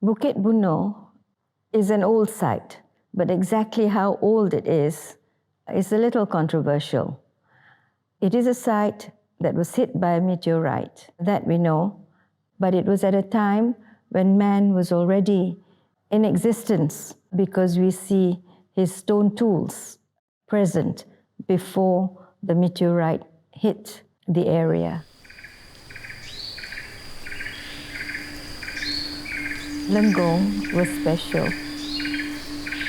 Bukit Bunuh is an old site, but exactly how old it is a little controversial. It is a site that was hit by a meteorite, that we know, but it was at a time when man was already in existence because we see his stone tools present before the meteorite hit the area. Lenggong was special.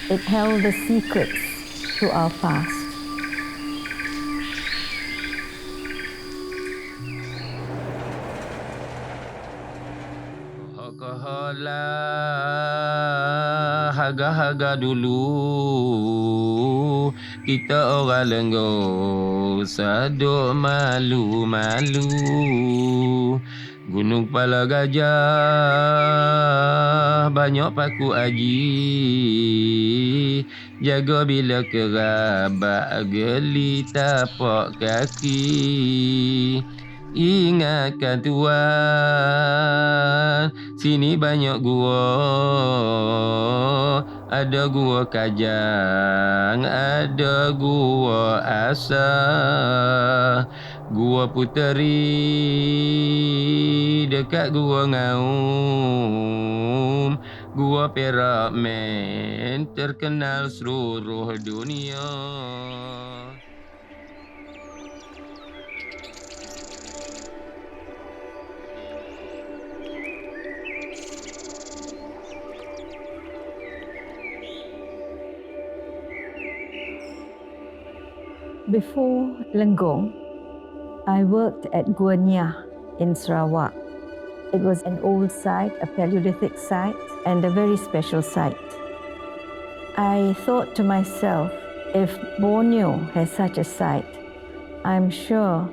It held the secrets to our past. Haga-haga dulu kita orang Lenggong saduk malu-malu. Gunung Kepala Gajah banyak paku aji. Jaga bila kerabat geli tapak kaki. Ingatkan tuan, sini banyak gua. Ada gua Kajang, ada gua Asa, gua Puteri, dekat gua Ngaum, gua Perak Men, terkenal seluruh dunia. Before Lenggong, I worked at Dunia in Sarawak. It was an old site, a Paleolithic site, and a very special site. I thought to myself, if Borneo has such a site, I'm sure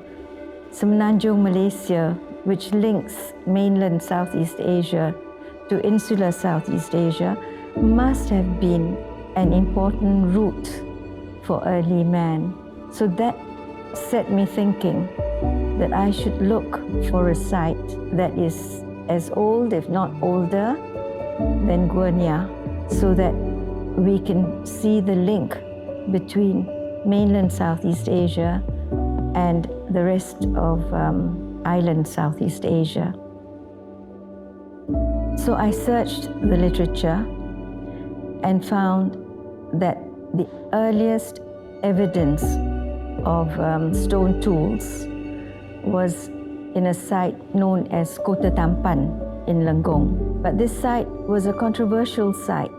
Semenanjung Malaysia, which links mainland Southeast Asia to insular Southeast Asia, must have been an important route for early man. So that set me thinking that I should look for a site that is as old, if not older, than Dunia, so that we can see the link between mainland Southeast Asia and the rest of island Southeast Asia. So I searched the literature and found that the earliest evidence of stone tools was in a site known as Kota Tampan in Lenggong. But this site was a controversial site.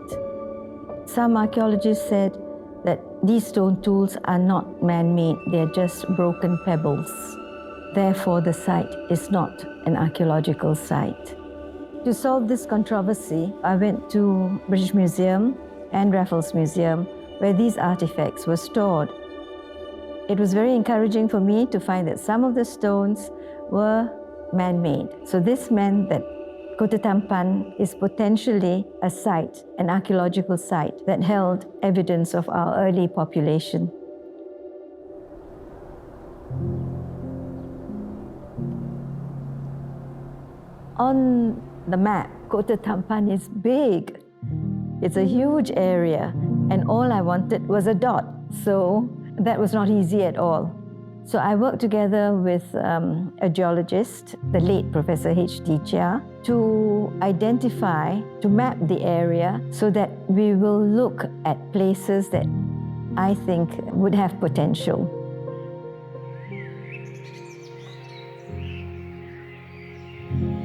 Some archaeologists said that these stone tools are not man-made, they're just broken pebbles. Therefore, the site is not an archaeological site. To solve this controversy, I went to British Museum and Raffles Museum, where these artifacts were stored. It was very encouraging for me to find that some of the stones were man-made. So this meant that Kota Tampan is potentially a site, an archaeological site that held evidence of our early population. On the map, Kota Tampan is big. It's a huge area, and all I wanted was a dot. So that was not easy at all. So I worked together with a geologist, the late Professor H.D. Chia, to identify, to map the area so that we will look at places that I think would have potential.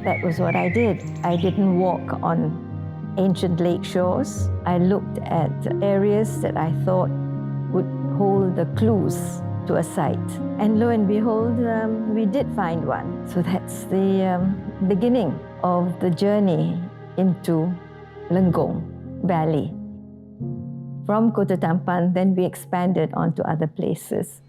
That was what I did. I didn't walk on ancient lake shores. I looked at areas that I thought would hold the clues to a site. And lo and behold, we did find one. So that's the beginning of the journey into Lenggong Valley. From Kota Tampan, then we expanded onto other places.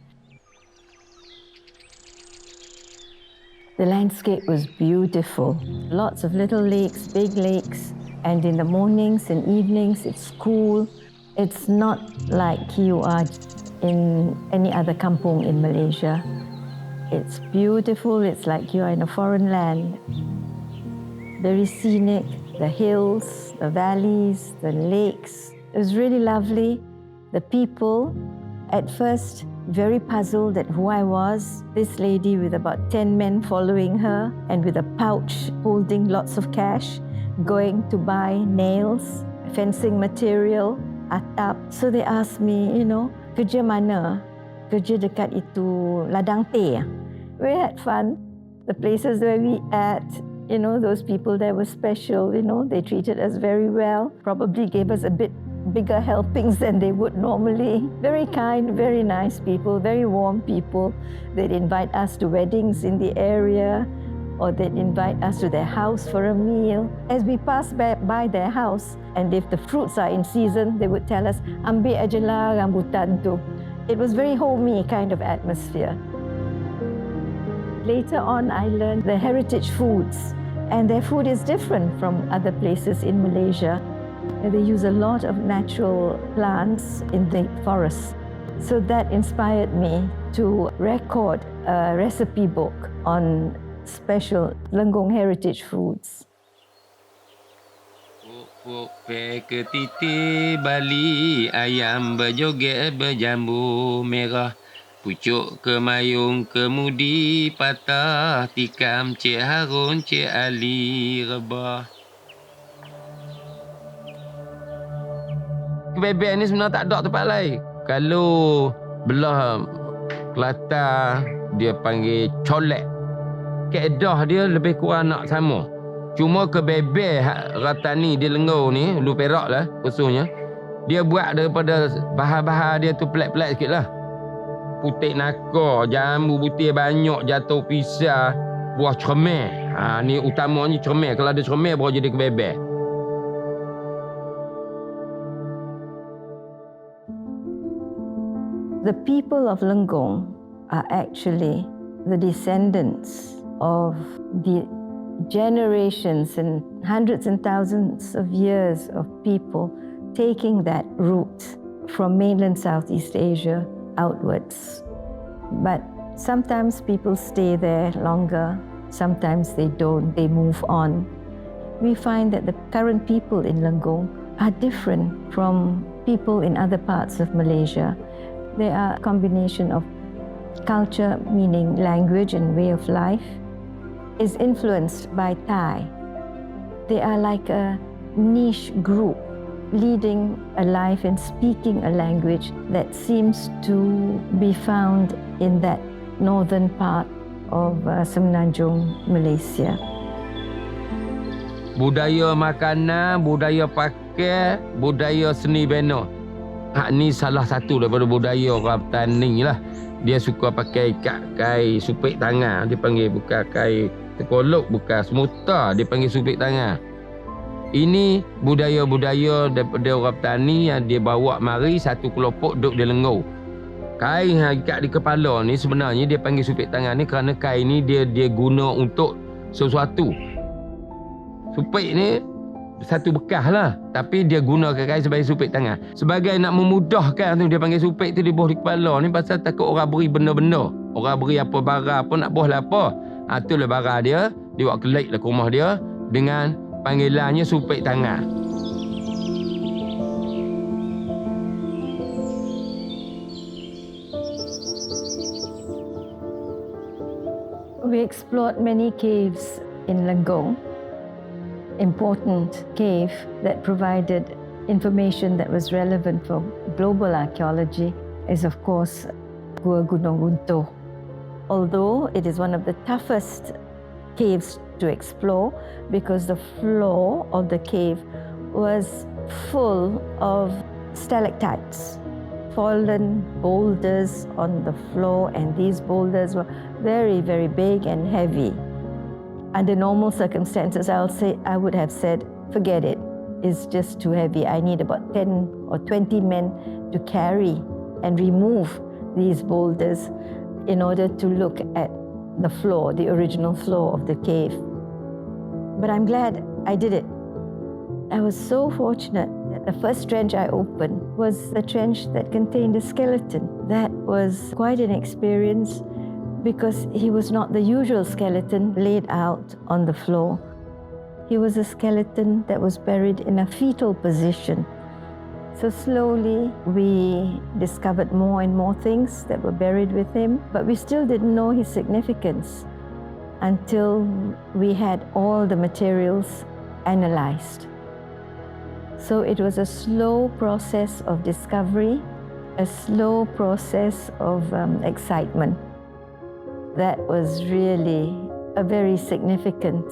The landscape was beautiful. Lots of little lakes, big lakes, and in the mornings and evenings, it's cool. It's not like you are in any other kampung in Malaysia. It's beautiful. It's like you are in a foreign land. Very scenic, the hills, the valleys, the lakes. It was really lovely. The people, at first, very puzzled at who I was. This lady with about 10 men following her and with a pouch holding lots of cash, going to buy nails, fencing material, atap. So they asked me, kerja mana? Kerja dekat itu ladang teh. We had fun. The places where we ate, those people there were special, they treated us very well, probably gave us a bit bigger helpings than they would normally. Very kind, very nice people, very warm people. They'd invite us to weddings in the area, or they'd invite us to their house for a meal. As we passed by their house, and if the fruits are in season, they would tell us, ambil aja lah rambutan tu. It was very homey kind of atmosphere. Later on, I learned the heritage foods, and their food is different from other places in Malaysia. They use a lot of natural plants in the forests. So that inspired me to record a recipe book on special Lenggong heritage foods. Ke titik Bali, ayam berjoget berjambu merah. Pucuk kemayung kemudi patah, tikam Cik Harun Cik Ali rebah. Kebebek ni sebenarnya tak ada tempat lain. Kalau belah Kelantan, dia panggil colek. Keedah dia lebih kurang nak sama. Cuma kebebek ratani di Lenggong ni, lu Perak lah khususnya, dia buat daripada bahan-bahan dia tu pelik-pelik sikit lah. Putik naka, jambu putih banyak, jatuh pisang, buah cermai. Ni utamanya cermai. Kalau ada cermai baru jadi kebebek. The people of Lenggong are actually the descendants of the generations and hundreds and thousands of years of people taking that route from mainland Southeast Asia outwards. But sometimes people stay there longer, sometimes they don't, they move on. We find that the current people in Lenggong are different from people in other parts of Malaysia. They are a combination of culture, meaning language and way of life, is influenced by Thai. They are like a niche group leading a life and speaking a language that seems to be found in that northern part of Semenanjung, Malaysia. Budaya makanan, budaya pakai, budaya seni bena. Ni salah satu daripada budaya orang petani lah. Dia suka pakai ikat kai supik tangan. Dia panggil bukan kai tekolok, bukan semuta. Dia panggil supik tangan. Ini budaya-budaya daripada orang petani yang dia bawa mari satu kelompok duduk di Lenggong. Kain yang ikat di kepala ni sebenarnya dia panggil supik tangan ni kerana kain ni dia guna untuk sesuatu. Supik ni satu bekas lah, tapi dia gunakan kain sebagai supik tangan. Sebagai nak memudahkan tu dia panggil supik tu dibuh di kepala ni pasal takut orang beri benda-benda. Orang beri apa barang apa nak buh lah apa. Itulah barang dia, dia buat kelik lah ke rumah dia dengan panggilannya supik tangan. We explored many caves in Lenggong. Important cave that provided information that was relevant for global archaeology is of course Gua Gunung Runtuh. Although it is one of the toughest caves to explore because the floor of the cave was full of stalactites, fallen boulders on the floor, and these boulders were very, very big and heavy. Under normal circumstances, I would have said, forget it, it's just too heavy. I need about 10 or 20 men to carry and remove these boulders in order to look at the floor, the original floor of the cave. But I'm glad I did it. I was so fortunate that the first trench I opened was the trench that contained a skeleton. That was quite an experience because he was not the usual skeleton laid out on the floor. he was a skeleton that was buried in a fetal position. So slowly we discovered more and more things that were buried with him, but we still didn't know his significance until we had all the materials analyzed. So it was a slow process of discovery, a slow process of excitement. That was really a very significant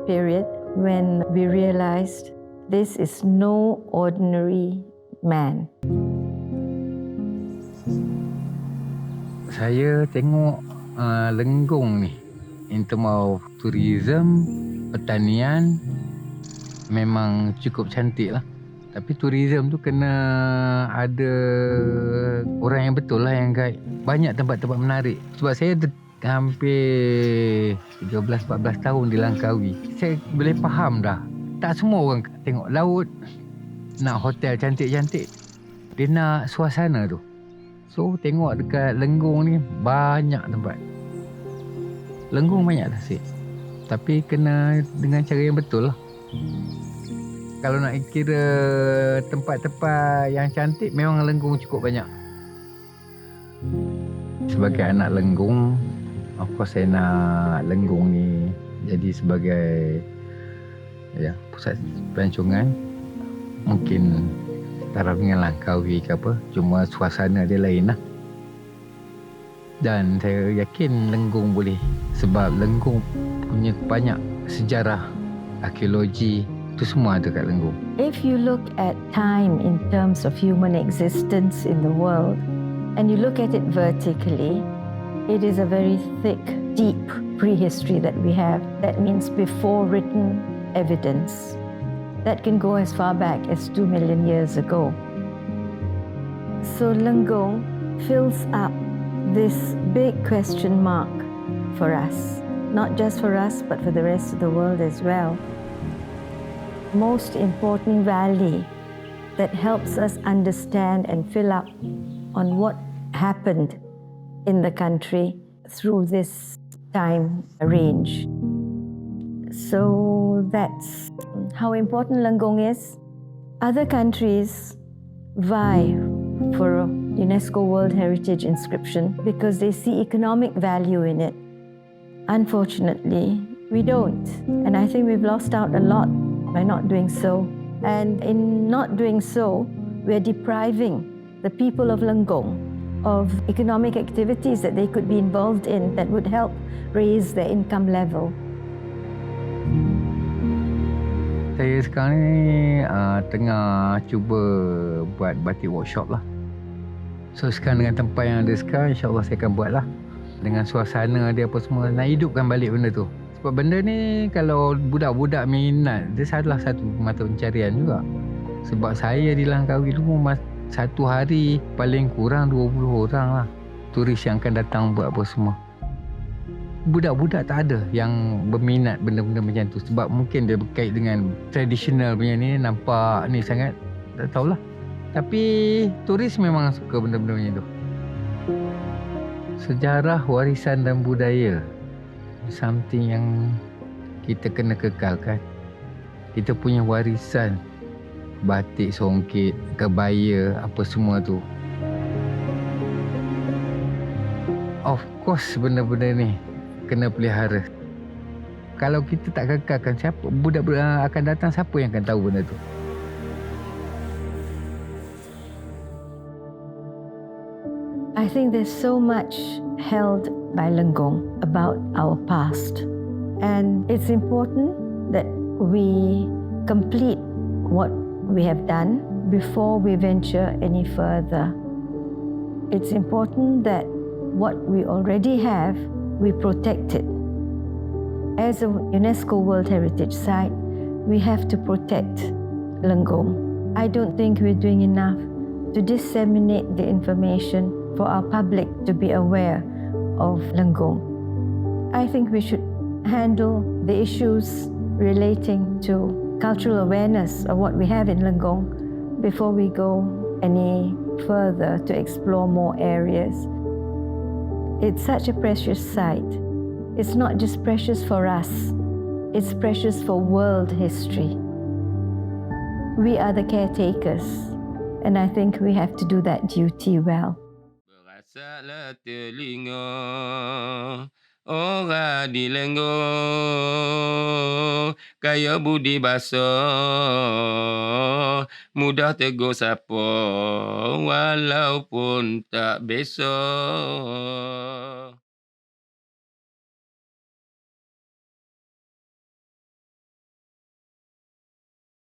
period when we realized this is no ordinary man. Saya tengok Lenggong ni, in term of tourism, pertanian, memang cukup cantik lah. Tapi tourism tu kena ada orang yang betul lah yang guide. Banyak tempat-tempat menarik. Sebab saya hampir 13-14 tahun di Langkawi. Saya boleh faham dah. Tak semua orang tengok laut, nak hotel cantik-cantik. Dia nak suasana tu. So tengok dekat Lenggong ni banyak tempat. Lenggong banyak lah sih. Tapi kena dengan cara yang betul lah. Kalau nak kira tempat-tempat yang cantik, memang Lenggong cukup banyak. Sebagai anak Lenggong, of course saya nak Lenggong ni jadi sebagai pusat pelancongan. Mungkin taraf dengan Langkawi ke apa, cuma suasana dia lain lah. Dan saya yakin Lenggong boleh, sebab Lenggong punya banyak sejarah, arkeologi, itu semua ada kat Lenggong. If you look at time in terms of human existence in the world, and you look at it vertically, it is a very thick, deep prehistory that we have. That means before written evidence. That can go as far back as 2 million years ago. So Lenggong fills up this big question mark for us. Not just for us, but for the rest of the world as well. Most important valley that helps us understand and fill up on what happened in the country through this time range. So that's how important Lenggong is. Other countries vie for a UNESCO World Heritage inscription because they see economic value in it. Unfortunately, we don't. And I think we've lost out a lot by not doing so. And in not doing so, we're depriving the people of Lenggong of economic activities that they could be involved in that would help raise their income level. Saya sekarang ni tengah cuba buat batik workshop lah. So sekarang dengan tempat yang ada sekarang, insyaAllah saya akan buat lah. Dengan suasana dia apa semua, nak hidupkan balik benda tu. Sebab benda ni kalau budak-budak minat, dia adalah satu mata pencarian juga. Sebab saya di Langkawi dulu satu hari paling kurang 20 orang lah turis yang akan datang buat apa semua. Budak-budak tak ada yang berminat benda-benda macam tu. Sebab mungkin dia berkait dengan tradisional punya ni, nampak ni sangat, tak tahulah. Tapi turis memang suka benda-benda macam tu. Sejarah, warisan dan budaya, something yang kita kena kekalkan. Kita punya warisan, batik, songket, kebaya, apa semua tu. Of course benda-benda ni kena pelihara. Kalau kita tak kekalkan, siapa budak-budak akan datang, siapa yang akan tahu benda tu? I think there's so much held by Lenggong about our past. And it's important that we complete what we have done before we venture any further. It's important that what we already have, we protect it. As a UNESCO World Heritage Site, we have to protect Lenggong. I don't think we're doing enough to disseminate the information for our public to be aware of Lenggong. I think we should handle the issues relating to cultural awareness of what we have in Lenggong before we go any further to explore more areas. It's such a precious site. It's not just precious for us, It's precious for world history. We are the caretakers, and I think we have to do that duty well. Berasalah telinga orang di Lenggong, kaya budi bahasa, mudah tegur sapa walaupun tak biasa.